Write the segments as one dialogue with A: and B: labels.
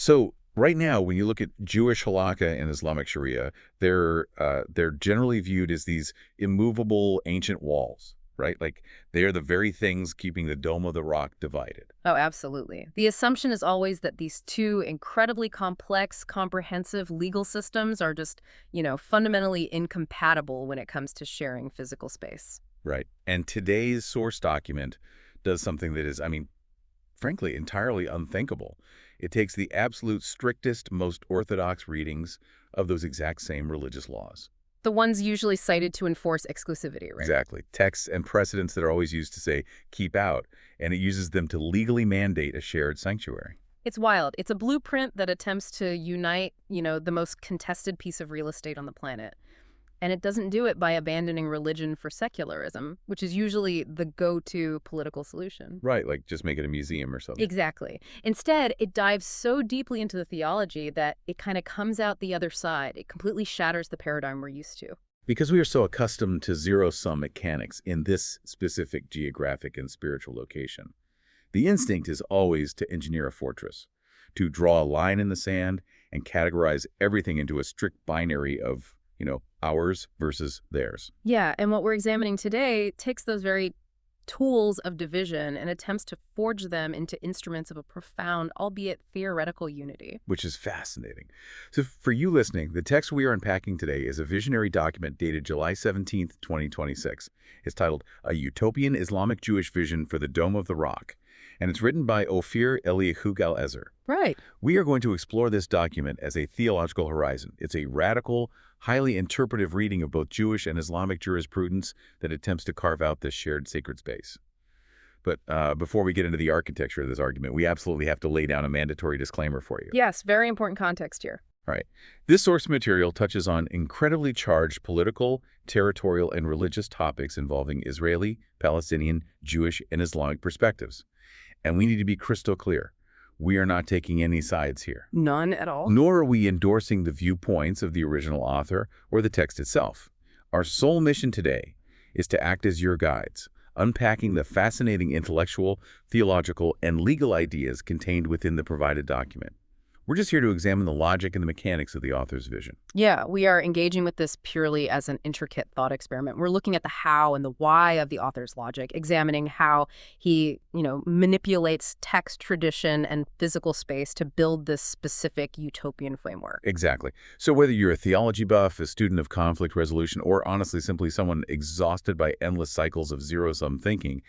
A: So right now, when you look at Jewish halakha and Islamic Sharia, they're generally viewed as these immovable ancient walls, right? Like they are the very things keeping the Dome of the Rock divided.
B: Oh, absolutely. The assumption is always that these two incredibly complex, comprehensive legal systems are just, fundamentally incompatible when it comes to sharing physical space.
A: Right. And today's source document does something that is, I mean, frankly, entirely unthinkable. It takes the absolute strictest, most orthodox readings of those exact same religious laws.
B: The ones usually cited to enforce exclusivity, right?
A: Exactly. Texts and precedents that are always used to say, keep out, and it uses them to legally mandate a shared sanctuary.
B: It's wild. It's a blueprint that attempts to unite, the most contested piece of real estate on the planet. And it doesn't do it by abandoning religion for secularism, which is usually the go-to political solution.
A: Right, like just make it a museum or something.
B: Exactly. Instead, it dives so deeply into the theology that it kind of comes out the other side. It completely shatters the paradigm we're used to.
A: Because we are so accustomed to zero-sum mechanics in this specific geographic and spiritual location, the instinct is always to engineer a fortress, to draw a line in the sand and categorize everything into a strict binary of ours versus theirs.
B: Yeah, and what we're examining today takes those very tools of division and attempts to forge them into instruments of a profound, albeit theoretical, unity.
A: Which is fascinating. So for you listening, the text we are unpacking today is a visionary document dated July 17th, 2026. It's titled A Utopian Islamic-Jewish Vision for the Dome of the Rock, and it's written by Ophir Eliyahu Gal-Ezer.
B: Right.
A: We are going to explore this document as a theological horizon. It's a radical, highly interpretive reading of both Jewish and Islamic jurisprudence that attempts to carve out this shared sacred space. But before we get into the architecture of this argument, we absolutely have to lay down a mandatory disclaimer for you.
B: Yes, very important context here.
A: All right. This source material touches on incredibly charged political, territorial, and religious topics involving Israeli, Palestinian, Jewish, and Islamic perspectives. And we need to be crystal clear. We are not taking any sides here.
B: None at all.
A: Nor are we endorsing the viewpoints of the original author or the text itself. Our sole mission today is to act as your guides, unpacking the fascinating intellectual, theological, and legal ideas contained within the provided document. We're just here to examine the logic and the mechanics of the author's vision.
B: Yeah, we are engaging with this purely as an intricate thought experiment. We're looking at the how and the why of the author's logic, examining how he, manipulates text, tradition, and physical space to build this specific utopian framework.
A: Exactly. So whether you're a theology buff, a student of conflict resolution, or honestly simply someone exhausted by endless cycles of zero-sum thinking,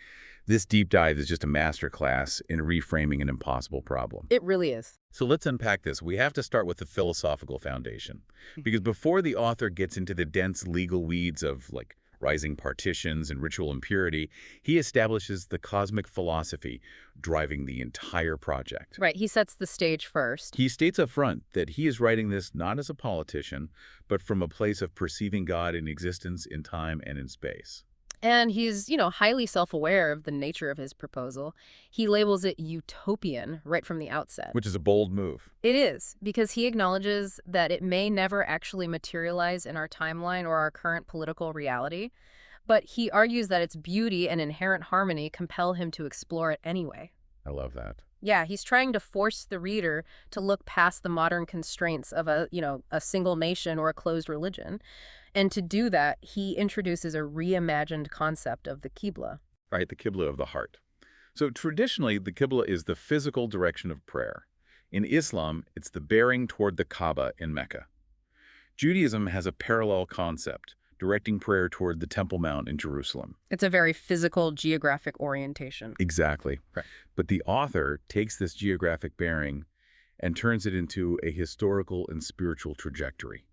A: this deep dive is just a masterclass in reframing an impossible problem.
B: It really is.
A: So let's unpack this. We have to start with the philosophical foundation, because before the author gets into the dense legal weeds of rising partitions and ritual impurity, he establishes the cosmic philosophy driving the entire project.
B: Right. He sets the stage first.
A: He states up front that he is writing this not as a politician, but from a place of perceiving God in existence, in time, and in space.
B: And he's, highly self-aware of the nature of his proposal. He labels it utopian right from the outset.
A: Which is a bold move.
B: It is, because he acknowledges that it may never actually materialize in our timeline or our current political reality. But he argues that its beauty and inherent harmony compel him to explore it anyway.
A: I love that.
B: Yeah, he's trying to force the reader to look past the modern constraints of a single nation or a closed religion. And to do that, he introduces a reimagined concept of the Qibla.
A: Right, the Qibla of the heart. So traditionally, the Qibla is the physical direction of prayer. In Islam, it's the bearing toward the Kaaba in Mecca. Judaism has a parallel concept, directing prayer toward the Temple Mount in Jerusalem.
B: It's a very physical, geographic orientation.
A: Exactly.
B: Right.
A: But the author takes this geographic bearing and turns it into a historical and spiritual trajectory.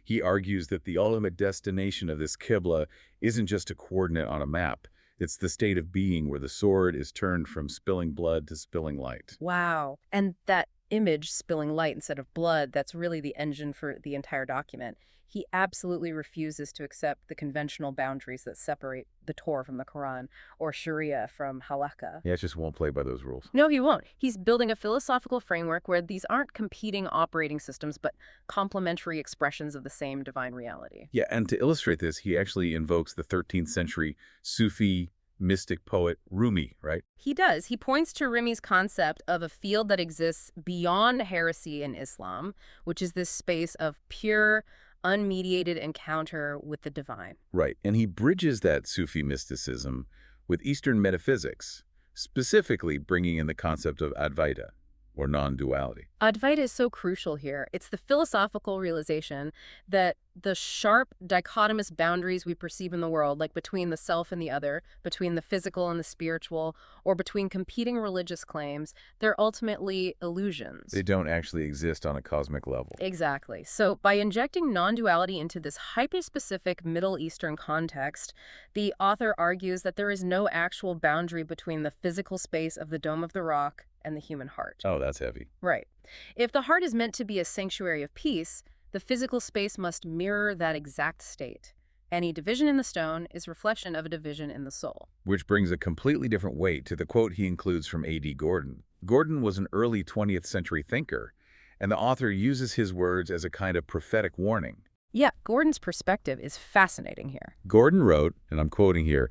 A: He argues that the ultimate destination of this Qibla isn't just a coordinate on a map. It's the state of being where the sword is turned from spilling blood to spilling light.
B: Wow. And that image, spilling light instead of blood, that's really the engine for the entire document. He absolutely refuses to accept the conventional boundaries that separate the Torah from the Quran or Sharia from halakha.
A: Yeah, it just won't play by those rules.
B: No, he won't. He's building a philosophical framework where these aren't competing operating systems, but complementary expressions of the same divine reality.
A: Yeah, and to illustrate this, he actually invokes the 13th century Sufi mystic poet Rumi, right?
B: He does. He points to Rumi's concept of a field that exists beyond heresy in Islam, which is this space of pure, unmediated encounter with the divine.
A: Right, and he bridges that Sufi mysticism with Eastern metaphysics, specifically bringing in the concept of Advaita, or non-duality.
B: Advaita is so crucial here. It's the philosophical realization that the sharp, dichotomous boundaries we perceive in the world, like between the self and the other, between the physical and the spiritual, or between competing religious claims, they're ultimately illusions.
A: They don't actually exist on a cosmic level.
B: Exactly. So by injecting non-duality into this hyper-specific Middle Eastern context, the author argues that there is no actual boundary between the physical space of the Dome of the Rock and the human heart.
A: Oh, that's heavy.
B: Right. If the heart is meant to be a sanctuary of peace, the physical space must mirror that exact state. Any division in the stone is reflection of a division in the soul.
A: Which brings a completely different weight to the quote he includes from A.D. Gordon. Gordon was an early 20th century thinker, and the author uses his words as a kind of prophetic warning.
B: Yeah, Gordon's perspective is fascinating here.
A: Gordon wrote, and I'm quoting here,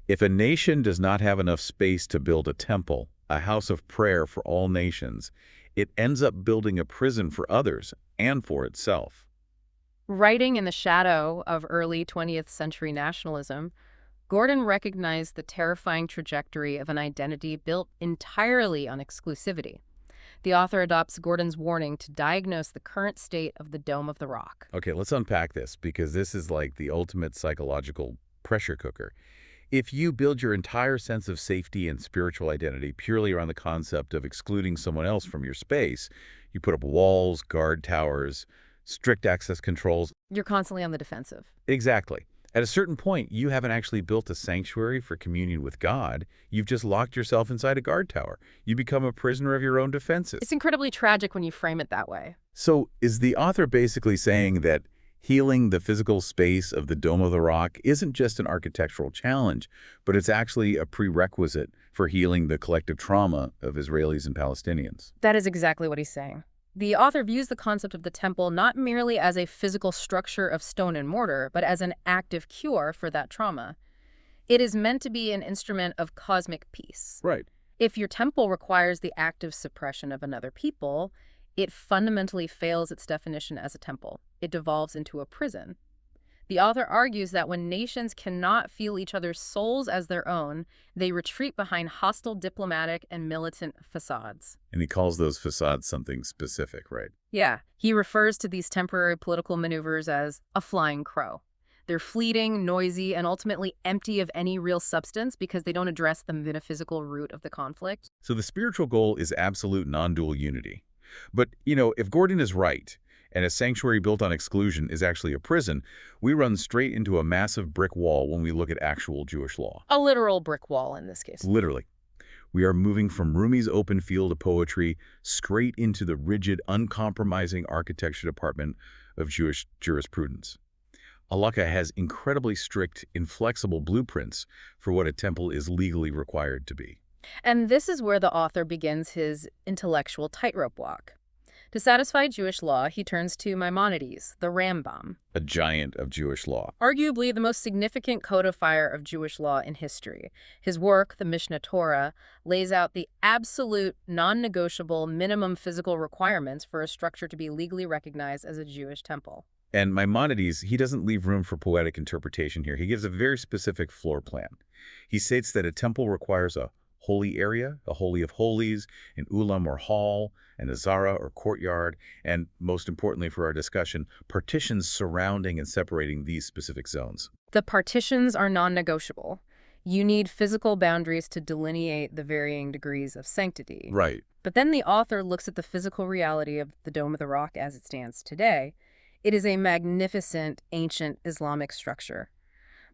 A: "If a nation does not have enough space to build a temple, a house of prayer for all nations, it ends up building a prison for others and for itself."
B: Writing in the shadow of early 20th century nationalism, Gordon recognized the terrifying trajectory of an identity built entirely on exclusivity. The author adopts Gordon's warning to diagnose the current state of the Dome of the Rock.
A: Okay, let's unpack this, because this is like the ultimate psychological pressure cooker. If you build your entire sense of safety and spiritual identity purely around the concept of excluding someone else from your space, you put up walls, guard towers, strict access controls.
B: You're constantly on the defensive.
A: Exactly. At a certain point, you haven't actually built a sanctuary for communion with God. You've just locked yourself inside a guard tower. You become a prisoner of your own defenses.
B: It's incredibly tragic when you frame it that way.
A: So is the author basically saying that healing the physical space of the Dome of the Rock isn't just an architectural challenge, but it's actually a prerequisite for healing the collective trauma of Israelis and Palestinians?
B: That is exactly what he's saying. The author views the concept of the temple not merely as a physical structure of stone and mortar, but as an active cure for that trauma. It is meant to be an instrument of cosmic peace.
A: Right.
B: If your temple requires the active suppression of another people, it fundamentally fails its definition as a temple. It devolves into a prison. The author argues that when nations cannot feel each other's souls as their own, they retreat behind hostile diplomatic and militant facades.
A: And he calls those facades something specific, right?
B: Yeah, he refers to these temporary political maneuvers as a flying crow. They're fleeting, noisy, and ultimately empty of any real substance because they don't address the metaphysical root of the conflict.
A: So the spiritual goal is absolute non-dual unity. But, if Gordon is right, and a sanctuary built on exclusion is actually a prison, we run straight into a massive brick wall when we look at actual Jewish law.
B: A literal brick wall in this case.
A: Literally. We are moving from Rumi's open field of poetry straight into the rigid, uncompromising architecture department of Jewish jurisprudence. Halakha has incredibly strict, inflexible blueprints for what a temple is legally required to be.
B: And this is where the author begins his intellectual tightrope walk. To satisfy Jewish law, he turns to Maimonides, the Rambam,
A: A giant of Jewish law.
B: arguably the most significant codifier of Jewish law in history. His work, the Mishnah Torah, lays out the absolute, non-negotiable minimum physical requirements for a structure to be legally recognized as a Jewish temple.
A: And Maimonides, he doesn't leave room for poetic interpretation here. He gives a very specific floor plan. He states that a temple requires a holy area, a holy of holies, an ulam or hall, an azara or courtyard, and most importantly for our discussion, partitions surrounding and separating these specific zones.
B: The partitions are non-negotiable. You need physical boundaries to delineate the varying degrees of sanctity.
A: Right.
B: But then the author looks at the physical reality of the Dome of the Rock as it stands today. It is a magnificent, ancient Islamic structure.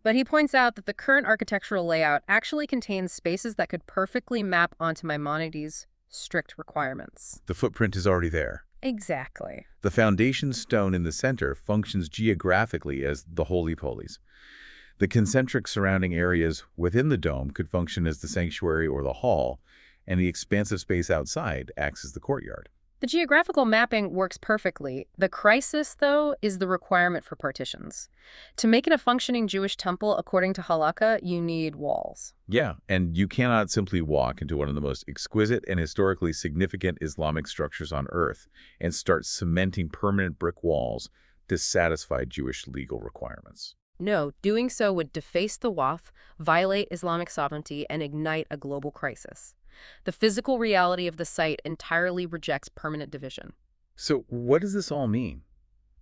B: But he points out that the current architectural layout actually contains spaces that could perfectly map onto Maimonides' strict requirements.
A: The footprint is already there.
B: Exactly.
A: The foundation stone in the center functions geographically as the holy of holies. The concentric surrounding areas within the dome could function as the sanctuary or the hall, and the expansive space outside acts as the courtyard.
B: The geographical mapping works perfectly. The crisis, though, is the requirement for partitions. To make it a functioning Jewish temple, according to halakha, you need walls.
A: Yeah, and you cannot simply walk into one of the most exquisite and historically significant Islamic structures on Earth and start cementing permanent brick walls to satisfy Jewish legal requirements.
B: No, doing so would deface the Waqf, violate Islamic sovereignty, and ignite a global crisis. The physical reality of the site entirely rejects permanent division.
A: So what does this all mean?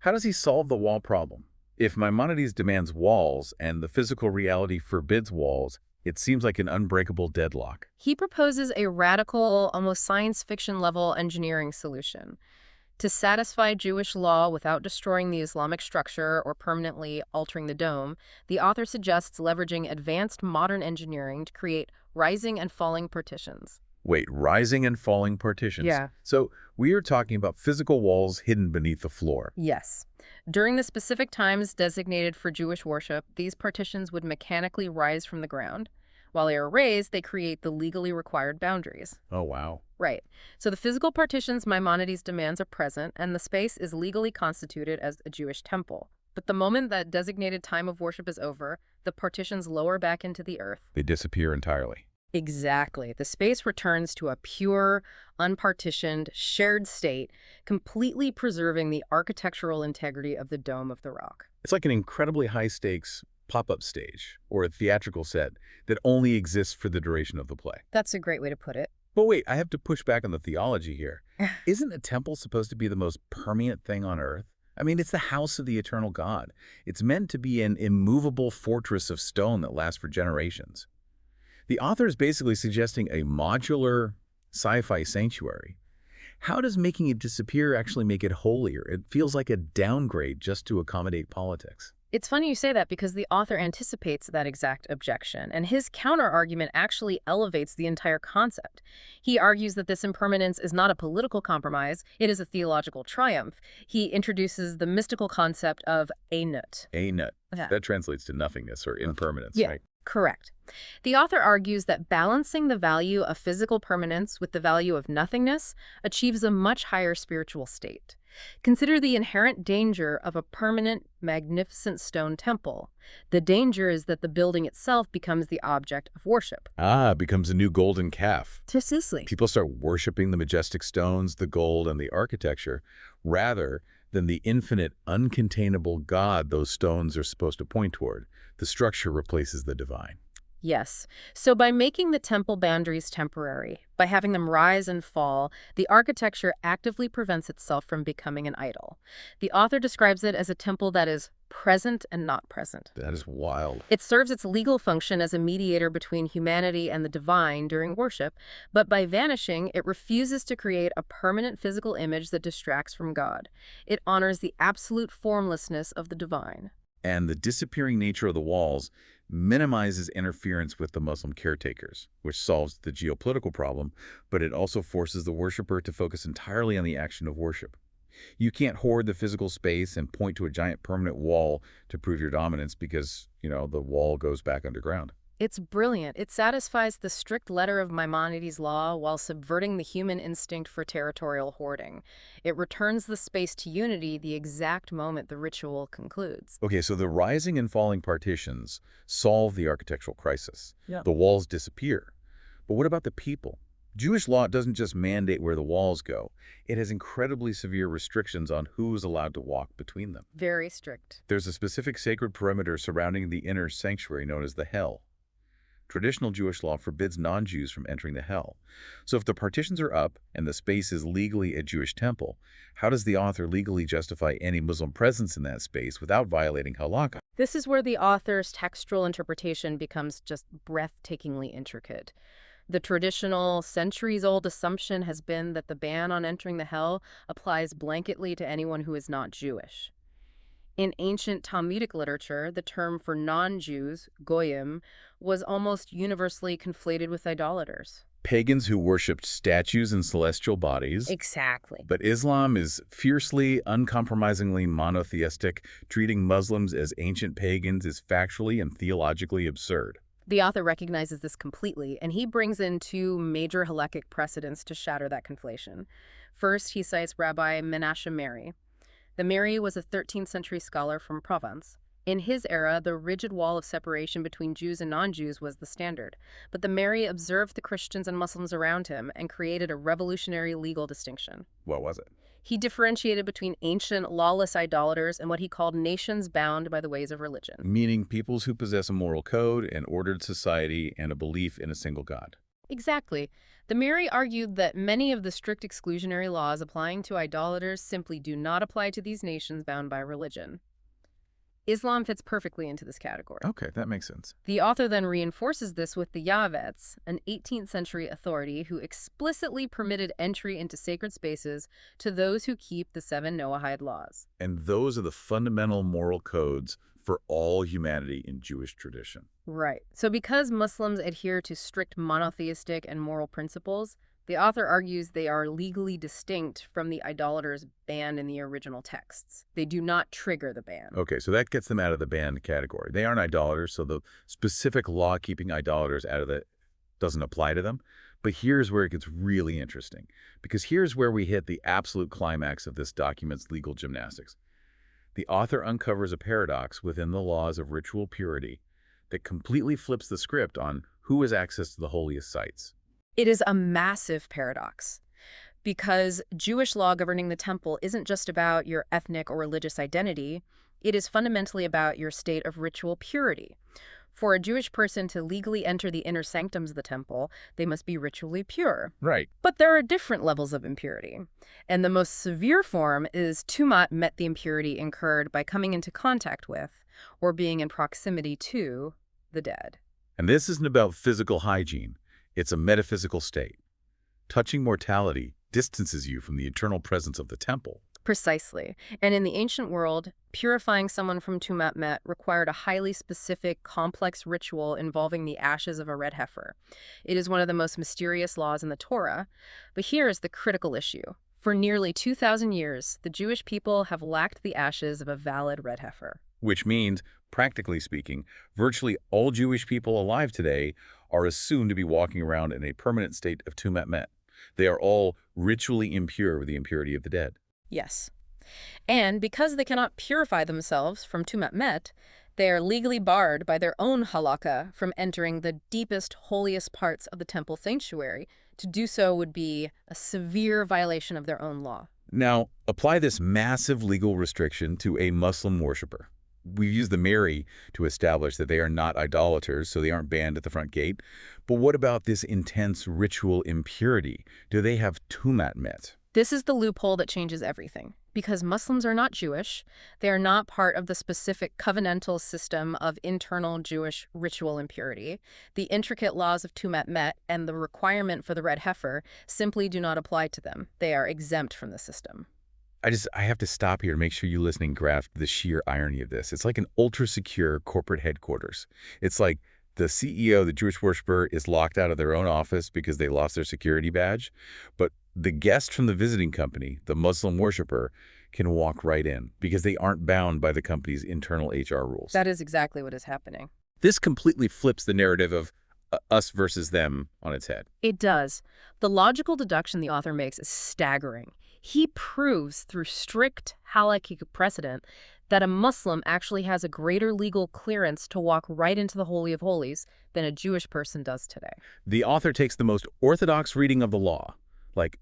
A: How does he solve the wall problem? If Maimonides demands walls and the physical reality forbids walls, it seems like an unbreakable deadlock.
B: He proposes a radical, almost science fiction level engineering solution. To satisfy Jewish law without destroying the Islamic structure or permanently altering the dome, the author suggests leveraging advanced modern engineering to create rising and falling partitions.
A: Wait, rising and falling partitions?
B: Yeah.
A: So we are talking about physical walls hidden beneath the floor.
B: Yes. During the specific times designated for Jewish worship, these partitions would mechanically rise from the ground. While they are raised, they create the legally required boundaries.
A: Oh, wow.
B: Right. So the physical partitions Maimonides demands are present, and the space is legally constituted as a Jewish temple. But the moment that designated time of worship is over, the partitions lower back into the earth.
A: They disappear entirely.
B: Exactly. The space returns to a pure, unpartitioned, shared state, completely preserving the architectural integrity of the Dome of the Rock.
A: It's like an incredibly high-stakes pop-up stage or a theatrical set that only exists for the duration of the play.
B: That's a great way to put it.
A: But wait, I have to push back on the theology here. Isn't a temple supposed to be the most permanent thing on Earth? I mean, it's the house of the eternal God. It's meant to be an immovable fortress of stone that lasts for generations. The author is basically suggesting a modular sci-fi sanctuary. How does making it disappear actually make it holier? It feels like a downgrade just to accommodate politics.
B: It's funny you say that because the author anticipates that exact objection, and his counter-argument actually elevates the entire concept. He argues that this impermanence is not a political compromise, it is a theological triumph. He introduces the mystical concept of a nut.
A: A nut.
B: Yeah.
A: That translates to nothingness or impermanence,
B: Yeah.
A: right?
B: Correct. The author argues that balancing the value of physical permanence with the value of nothingness achieves a much higher spiritual state. Consider the inherent danger of a permanent, magnificent stone temple. The danger is that the building itself becomes the object of worship.
A: Ah, becomes a new golden calf.
B: Precisely.
A: People start worshiping the majestic stones, the gold, and the architecture, rather than the infinite, uncontainable God those stones are supposed to point toward. The structure replaces the divine.
B: Yes. So by making the temple boundaries temporary, by having them rise and fall, the architecture actively prevents itself from becoming an idol. The author describes it as a temple that is present and not present.
A: That is wild.
B: It serves its legal function as a mediator between humanity and the divine during worship, but by vanishing, it refuses to create a permanent physical image that distracts from God. It honors the absolute formlessness of the divine.
A: And the disappearing nature of the walls minimizes interference with the Muslim caretakers, which solves the geopolitical problem, but it also forces the worshiper to focus entirely on the action of worship. You can't hoard the physical space and point to a giant permanent wall to prove your dominance because, the wall goes back underground.
B: It's brilliant. It satisfies the strict letter of Maimonides' law while subverting the human instinct for territorial hoarding. It returns the space to unity the exact moment the ritual concludes.
A: Okay, so the rising and falling partitions solve the architectural crisis.
B: Yeah.
A: The walls disappear. But what about the people? Jewish law doesn't just mandate where the walls go. It has incredibly severe restrictions on who's allowed to walk between them.
B: Very strict.
A: There's a specific sacred perimeter surrounding the inner sanctuary known as the Hell. Traditional Jewish law forbids non-Jews from entering the Hell. So if the partitions are up and the space is legally a Jewish temple, how does the author legally justify any Muslim presence in that space without violating halakha?
B: This is where the author's textual interpretation becomes just breathtakingly intricate. The traditional, centuries-old assumption has been that the ban on entering the Hell applies blanketly to anyone who is not Jewish. In ancient Talmudic literature, the term for non-Jews, goyim, was almost universally conflated with idolaters.
A: Pagans who worshipped statues and celestial bodies.
B: Exactly.
A: But Islam is fiercely, uncompromisingly monotheistic. Treating Muslims as ancient pagans is factually and theologically absurd.
B: The author recognizes this completely, and he brings in two major halakhic precedents to shatter that conflation. First, he cites Rabbi Menashe Meri. The Meri was a 13th century scholar from Provence. In his era, the rigid wall of separation between Jews and non-Jews was the standard. But the Meri observed the Christians and Muslims around him and created a revolutionary legal distinction.
A: What was it?
B: He differentiated between ancient, lawless idolaters and what he called nations bound by the ways of religion.
A: Meaning peoples who possess a moral code, an ordered society, and a belief in a single God.
B: Exactly. The Meri argued that many of the strict exclusionary laws applying to idolaters simply do not apply to these nations bound by religion. Islam fits perfectly into this category.
A: Okay, that makes sense.
B: The author then reinforces this with the Yavets, an 18th century authority who explicitly permitted entry into sacred spaces to those who keep the 7 Noahide laws.
A: And those are the fundamental moral codes for all humanity in Jewish tradition.
B: Right. So because Muslims adhere to strict monotheistic and moral principles, the author argues they are legally distinct from the idolaters banned in the original texts. They do not trigger the ban.
A: Okay, so that gets them out of the banned category. They aren't idolaters, so the specific law keeping idolaters out of it doesn't apply to them. But here's where it gets really interesting, because here's where we hit the absolute climax of this document's legal gymnastics. The author uncovers a paradox within the laws of ritual purity that completely flips the script on who has access to the holiest sites.
B: It is a massive paradox because Jewish law governing the temple isn't just about your ethnic or religious identity. It is fundamentally about your state of ritual purity. For a Jewish person to legally enter the inner sanctums of the temple, they must be ritually pure.
A: Right.
B: But there are different levels of impurity. And the most severe form is tumat met, the impurity incurred by coming into contact with or being in proximity to the dead.
A: And this isn't about physical hygiene. It's a metaphysical state. Touching mortality distances you from the eternal presence of the temple.
B: Precisely. And in the ancient world, purifying someone from tumat met required a highly specific, complex ritual involving the ashes of a red heifer. It is one of the most mysterious laws in the Torah. But here is the critical issue. For nearly 2,000 years, the Jewish people have lacked the ashes of a valid red heifer.
A: Which means, practically speaking, virtually all Jewish people alive today are assumed to be walking around in a permanent state of tumat met. They are all ritually impure with the impurity of the dead.
B: Yes. And because they cannot purify themselves from tumat met, they are legally barred by their own halakha from entering the deepest, holiest parts of the temple sanctuary. To do so would be a severe violation of their own law.
A: Now, apply this massive legal restriction to a Muslim worshiper. We've used the Meri to establish that they are not idolaters, so they aren't banned at the front gate. But what about this intense ritual impurity? Do they have tumat met?
B: This is the loophole that changes everything. Because Muslims are not Jewish, they are not part of the specific covenantal system of internal Jewish ritual impurity. The intricate laws of tumat met and the requirement for the red heifer simply do not apply to them. They are exempt from the system.
A: I have to stop here to make sure you listening grasp the sheer irony of this. It's like an ultra-secure corporate headquarters. It's like the CEO, the Jewish worshiper, is locked out of their own office because they lost their security badge. But the guest from the visiting company, the Muslim worshiper, can walk right in because they aren't bound by the company's internal HR rules.
B: That is exactly what is happening.
A: This completely flips the narrative of us versus them on its head.
B: It does. The logical deduction the author makes is staggering. He proves through strict halakhic precedent that a Muslim actually has a greater legal clearance to walk right into the Holy of Holies than a Jewish person does today.
A: The author takes the most orthodox reading of the law, like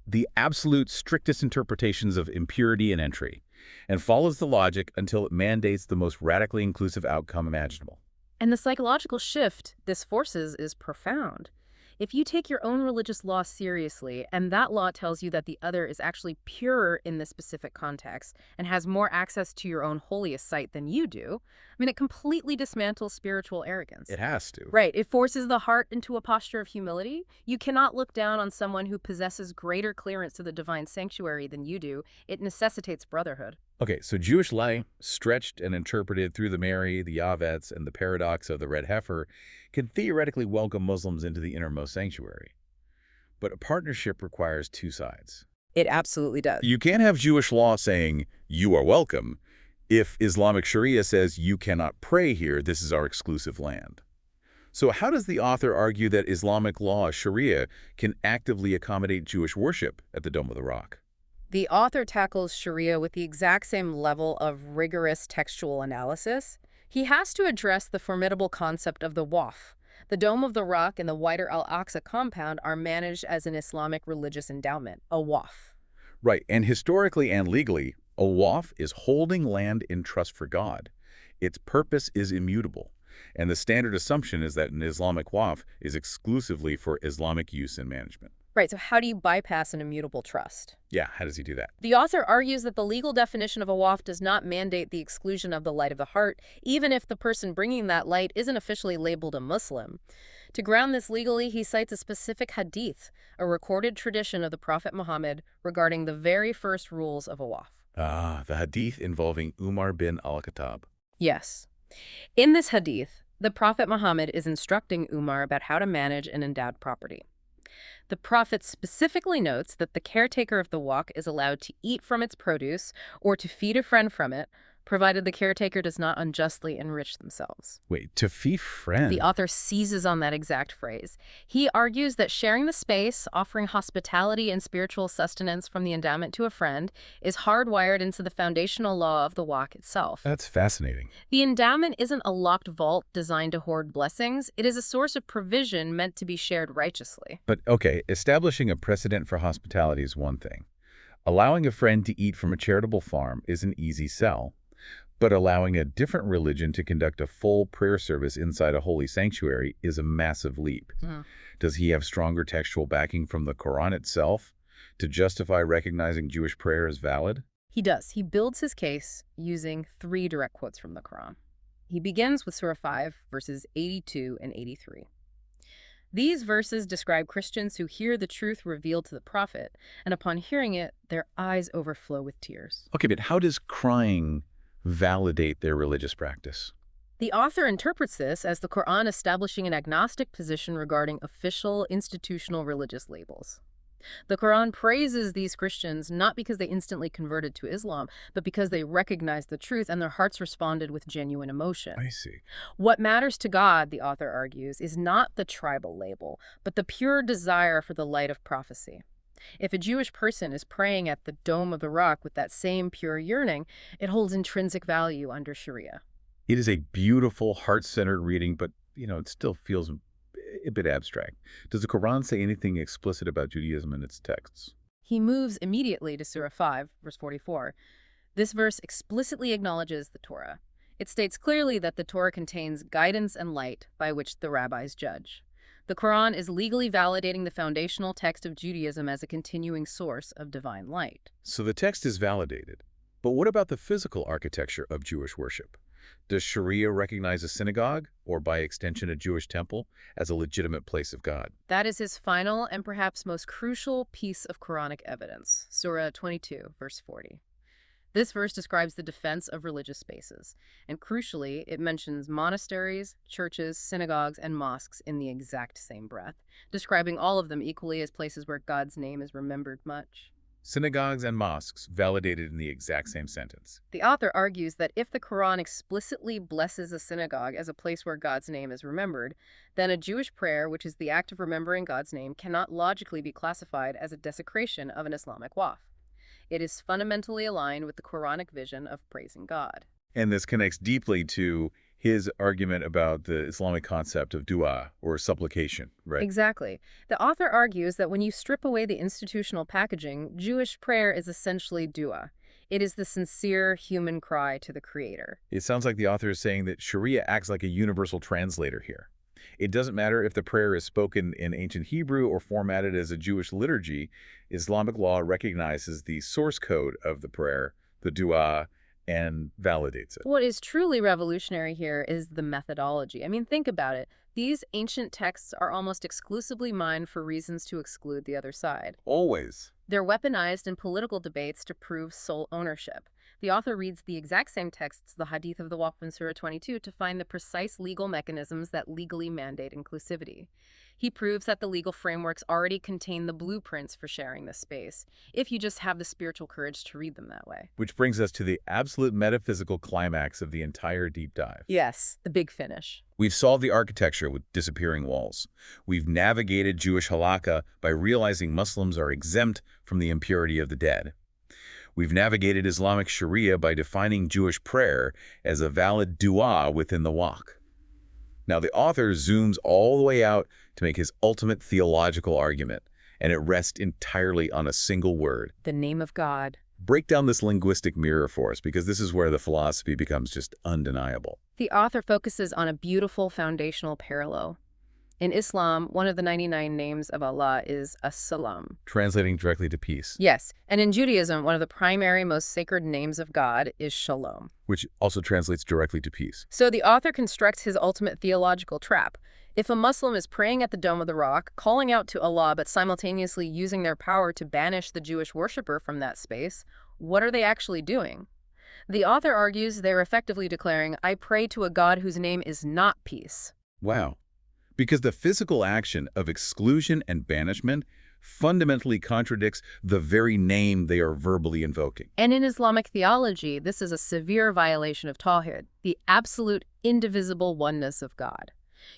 A: the absolute strictest interpretations of impurity and entry, and follows the logic until it mandates the most radically inclusive outcome imaginable.
B: And the psychological shift this forces is profound. If you take your own religious law seriously, and that law tells you that the other is actually purer in this specific context and has more access to your own holiest site than you do, it completely dismantles spiritual arrogance.
A: It has to.
B: Right. It forces the heart into a posture of humility. You cannot look down on someone who possesses greater clearance to the divine sanctuary than you do. It necessitates brotherhood.
A: Okay, so Jewish law, stretched and interpreted through the Meri, the Yavets, and the paradox of the red heifer, can theoretically welcome Muslims into the innermost sanctuary. But a partnership requires two sides.
B: It absolutely does.
A: You can't have Jewish law saying, you are welcome, if Islamic Sharia says you cannot pray here, this is our exclusive land. So how does the author argue that Islamic law, Sharia, can actively accommodate Jewish worship at the Dome of the Rock?
B: The author tackles Sharia with the exact same level of rigorous textual analysis. He has to address the formidable concept of the waqf. The Dome of the Rock and the wider Al-Aqsa compound are managed as an Islamic religious endowment, a waqf.
A: Right, and historically and legally, a waqf is holding land in trust for God. Its purpose is immutable, and the standard assumption is that an Islamic waqf is exclusively for Islamic use and management.
B: Right, so how do you bypass an immutable trust?
A: Yeah, how does he do that?
B: The author argues that the legal definition of a waqf does not mandate the exclusion of the light of the heart, even if the person bringing that light isn't officially labeled a Muslim. To ground this legally, he cites a specific hadith, a recorded tradition of the Prophet Muhammad regarding the very first rules of a waqf.
A: Ah, the hadith involving Umar bin al-Khattab.
B: Yes. In this hadith, the Prophet Muhammad is instructing Umar about how to manage an endowed property. The Prophet specifically notes that the caretaker of the waqf is allowed to eat from its produce or to feed a friend from it, provided the caretaker does not unjustly enrich themselves.
A: Wait, to fee friend?
B: The author seizes on that exact phrase. He argues that sharing the space, offering hospitality and spiritual sustenance from the endowment to a friend, is hardwired into the foundational law of the waqf itself.
A: That's fascinating.
B: The endowment isn't a locked vault designed to hoard blessings. It is a source of provision meant to be shared righteously.
A: But okay, establishing a precedent for hospitality is one thing. Allowing a friend to eat from a charitable farm is an easy sell. But allowing a different religion to conduct a full prayer service inside a holy sanctuary is a massive leap. Does he have stronger textual backing from the Quran itself to justify recognizing Jewish prayer as valid?
B: He does. He builds his case using 3 direct quotes from the Quran. He begins with Surah 5, verses 82 and 83. These verses describe Christians who hear the truth revealed to the prophet, and upon hearing it, their eyes overflow with tears.
A: Okay, but how does crying validate their religious practice?
B: The author interprets this as the Quran establishing an agnostic position regarding official institutional religious labels. The Quran praises these Christians not because they instantly converted to Islam, but because they recognized the truth and their hearts responded with genuine emotion.
A: I see.
B: What matters to God, the author argues, is not the tribal label, but the pure desire for the light of prophecy. If a Jewish person is praying at the Dome of the Rock with that same pure yearning, it holds intrinsic value under Sharia.
A: It is a beautiful, heart-centered reading, but, it still feels a bit abstract. Does the Quran say anything explicit about Judaism in its texts?
B: He moves immediately to Surah 5, verse 44. This verse explicitly acknowledges the Torah. It states clearly that the Torah contains guidance and light by which the rabbis judge. The Quran is legally validating the foundational text of Judaism as a continuing source of divine light.
A: So the text is validated. But what about the physical architecture of Jewish worship? Does Sharia recognize a synagogue, or by extension a Jewish temple, as a legitimate place of God?
B: That is his final and perhaps most crucial piece of Quranic evidence, Surah 22, verse 40. This verse describes the defense of religious spaces, and crucially, it mentions monasteries, churches, synagogues, and mosques in the exact same breath, describing all of them equally as places where God's name is remembered much.
A: Synagogues and mosques validated in the exact same sentence.
B: The author argues that if the Quran explicitly blesses a synagogue as a place where God's name is remembered, then a Jewish prayer, which is the act of remembering God's name, cannot logically be classified as a desecration of an Islamic waqf. It is fundamentally aligned with the Quranic vision of praising God.
A: And this connects deeply to his argument about the Islamic concept of dua, or supplication, right?
B: Exactly. The author argues that when you strip away the institutional packaging, Jewish prayer is essentially dua. It is the sincere human cry to the Creator.
A: It sounds like the author is saying that Sharia acts like a universal translator here. It doesn't matter if the prayer is spoken in ancient Hebrew or formatted as a Jewish liturgy. Islamic law recognizes the source code of the prayer, the dua, and validates it.
B: What is truly revolutionary here is the methodology. I mean, think about it. These ancient texts are almost exclusively mined for reasons to exclude the other side.
A: Always.
B: They're weaponized in political debates to prove sole ownership. The author reads the exact same texts, the Hadith of the Waqf in Surah 22, to find the precise legal mechanisms that legally mandate inclusivity. He proves that the legal frameworks already contain the blueprints for sharing this space, if you just have the spiritual courage to read them that way.
A: Which brings us to the absolute metaphysical climax of the entire deep dive.
B: Yes, the big finish.
A: We've solved the architecture with disappearing walls. We've navigated Jewish halakha by realizing Muslims are exempt from the impurity of the dead. We've navigated Islamic Sharia by defining Jewish prayer as a valid dua within the Waqf. Now, the author zooms all the way out to make his ultimate theological argument, and it rests entirely on a single word.
B: The name of God.
A: Break down this linguistic mirror for us, because this is where the philosophy becomes just undeniable.
B: The author focuses on a beautiful foundational parallel. In Islam, one of the 99 names of Allah is As-Salam.
A: Translating directly to peace.
B: Yes, and in Judaism, one of the primary, most sacred names of God is Shalom,
A: Which also translates directly to peace.
B: So the author constructs his ultimate theological trap. If a Muslim is praying at the Dome of the Rock, calling out to Allah but simultaneously using their power to banish the Jewish worshiper from that space, what are they actually doing? The author argues they're effectively declaring, I pray to a God whose name is not peace.
A: Wow. Because the physical action of exclusion and banishment fundamentally contradicts the very name they are verbally invoking.
B: And in Islamic theology, this is a severe violation of Tawhid, the absolute indivisible oneness of God.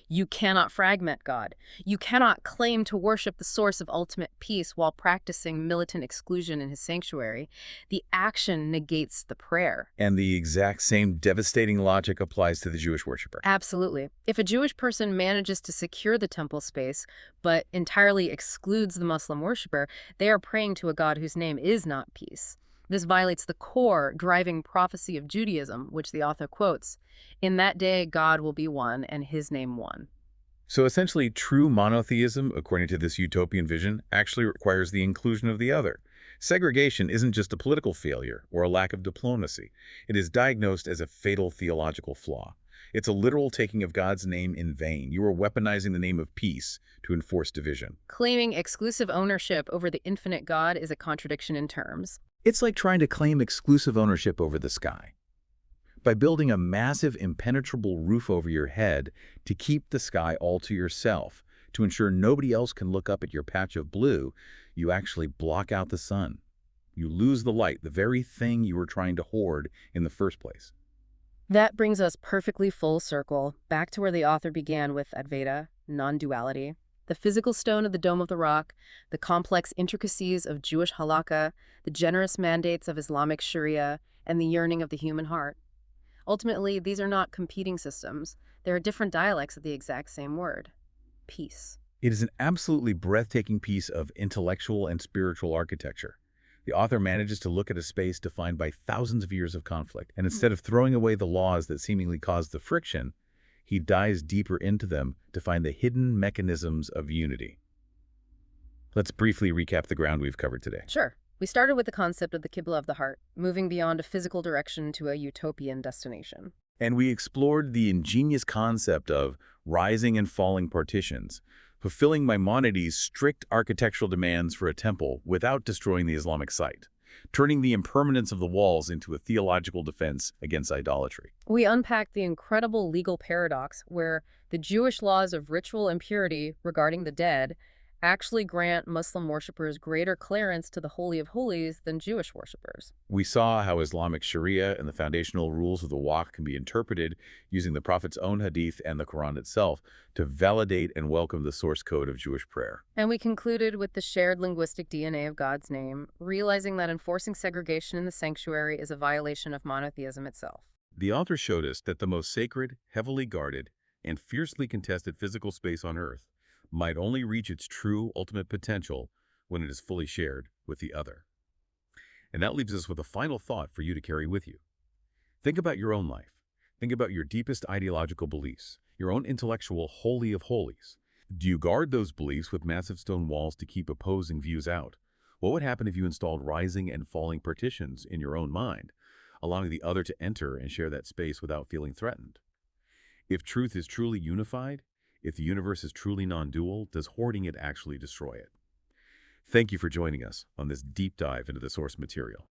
B: You cannot fragment God. You cannot claim to worship the source of ultimate peace while practicing militant exclusion in his sanctuary. The action negates the prayer.
A: And the exact same devastating logic applies to the Jewish worshiper.
B: Absolutely. If a Jewish person manages to secure the temple space, but entirely excludes the Muslim worshiper, they are praying to a God whose name is not peace. This violates the core driving prophecy of Judaism, which the author quotes, "In that day God will be one, and his name one."
A: So essentially, true monotheism, according to this utopian vision, actually requires the inclusion of the other. Segregation isn't just a political failure or a lack of diplomacy. It is diagnosed as a fatal theological flaw. It's a literal taking of God's name in vain. You are weaponizing the name of peace to enforce division.
B: Claiming exclusive ownership over the infinite God is a contradiction in terms.
A: It's like trying to claim exclusive ownership over the sky. By building a massive, impenetrable roof over your head to keep the sky all to yourself, to ensure nobody else can look up at your patch of blue, you actually block out the sun. You lose the light, the very thing you were trying to hoard in the first place.
B: That brings us perfectly full circle, back to where the author began with Advaita, non-duality. The physical stone of the Dome of the Rock, the complex intricacies of Jewish halakha, the generous mandates of Islamic Sharia, and the yearning of the human heart. Ultimately, these are not competing systems. They are different dialects of the exact same word: peace.
A: It is an absolutely breathtaking piece of intellectual and spiritual architecture. The author manages to look at a space defined by thousands of years of conflict, and instead of throwing away the laws that seemingly caused the friction, he dives deeper into them to find the hidden mechanisms of unity. Let's briefly recap the ground we've covered today.
B: Sure. We started with the concept of the Qibla of the heart, moving beyond a physical direction to a utopian destination.
A: And we explored the ingenious concept of rising and falling partitions, fulfilling Maimonides' strict architectural demands for a temple without destroying the Islamic site, turning the impermanence of the walls into a theological defense against idolatry.
B: We unpacked the incredible legal paradox where the Jewish laws of ritual impurity regarding the dead actually grant Muslim worshippers greater clearance to the Holy of Holies than Jewish worshippers.
A: We saw how Islamic Sharia and the foundational rules of the Waqf can be interpreted using the Prophet's own Hadith and the Quran itself to validate and welcome the source code of Jewish prayer.
B: And we concluded with the shared linguistic DNA of God's name, realizing that enforcing segregation in the sanctuary is a violation of monotheism itself.
A: The author showed us that the most sacred, heavily guarded, and fiercely contested physical space on Earth might only reach its true ultimate potential when it is fully shared with the other. And that leaves us with a final thought for you to carry with you. Think about your own life. Think about your deepest ideological beliefs, your own intellectual holy of holies. Do you guard those beliefs with massive stone walls to keep opposing views out? What would happen if you installed rising and falling partitions in your own mind, allowing the other to enter and share that space without feeling threatened? If truth is truly unified, if the universe is truly non-dual, does hoarding it actually destroy it? Thank you for joining us on this deep dive into the source material.